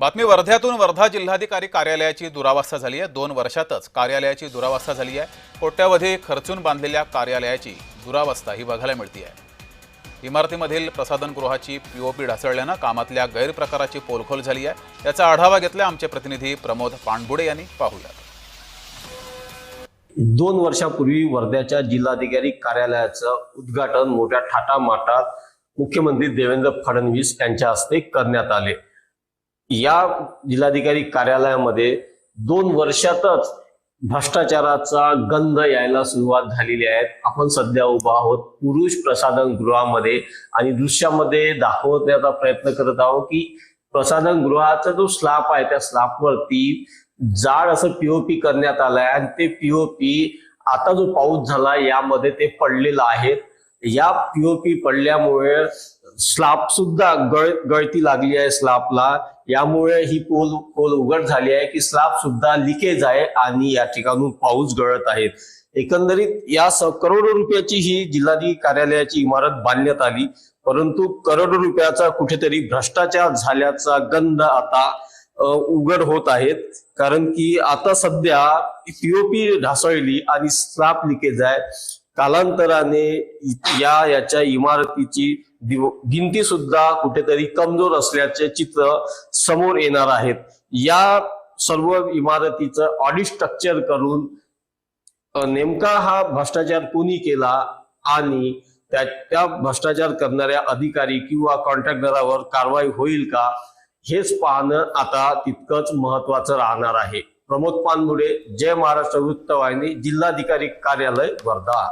बातमी वर्ध्यातून वर्धा जिल्हाधिकारी कार्यालयाची दुरावस्था झाली आहे। 2 वर्षातच कार्यालयाची दुरावस्था झाली आहे। कोट्यावधी खर्चून बांधलेल्या कार्यालयाची दुरावस्था ही बघायला मिळते आहे। इमारतीमधील प्रसाधनगृहाची पीओपी ढासळल्याने कामातल्या गैरप्रकाराची पोलखोल झाली आहे। याचा आढावा घेतला आमचे प्रतिनिधी प्रमोद पाणबुडे यांनी। पाहूया। 2 वर्षापूर्वी वर्ध्याच्या जिल्हाधिकारी कार्यालयाचं उद्घाटन मोठ्या थाटामाटात मुख्यमंत्री देवेंद्र फडणवीस यांच्या हस्ते करण्यात आले। या जिल्हाधिकारी कार्यालयामध्ये 2 वर्षातच भ्रष्टाचाराचा गंध यायला सुरुवात झालेली आहे। आपण सध्या उभा आहोत पुरुष प्रसाधन गृहामध्ये आणि दृश्यामध्ये दाखवण्याचा प्रयत्न करत आहोत की प्रसाधन गृहाचा जो स्लॅब आहे त्या स्लॅबवरती जाड असं पीओपी करण्यात आलंय आणि ते पीओपी आता जो पाऊस झाला यामध्ये ते पडलेलं आहे। या पीओपी पडल्यामुळे स्लॅब सुद्धा गळती लागली आहे स्लॅबला। यामुळे ही पोल उघड झाली आहे की स्लॅब सुद्धा लिकेज आहे आणि या ठिकाणून पाऊस गळत आहे। एकंदरीत या करोडो रुपयाची ही जिल्हाधिकारी कार्यालयाची इमारत बांधण्यात आली, परंतु करोडो रुपयाचा कुठेतरी भ्रष्टाचार झाल्याचा गंध आता उघड होत आहेत। कारण की आता सध्या पीओपी ढासळली आणि स्लॅब लिकेज आहे। कालांतराने याच्या इमारतीची भिंती सुद्धा कुठेतरी कमजोर असल्याचे चित्र समोर येणार आहेत। या सर्व इमारतीचं ऑडिट स्ट्रक्चर करून नेमका हा भ्रष्टाचार कोणी केला आणि त्या भ्रष्टाचार करणाऱ्या अधिकारी किंवा कॉन्ट्रॅक्टरावर कारवाई होईल का, हेच पाहणं आता तितकंच महत्वाचं राहणार आहे। प्रमोद पानबुडे, जय महाराष्ट्र वृत्तवाहिनी, जिल्हाधिकारी कार्यालय वर्धा।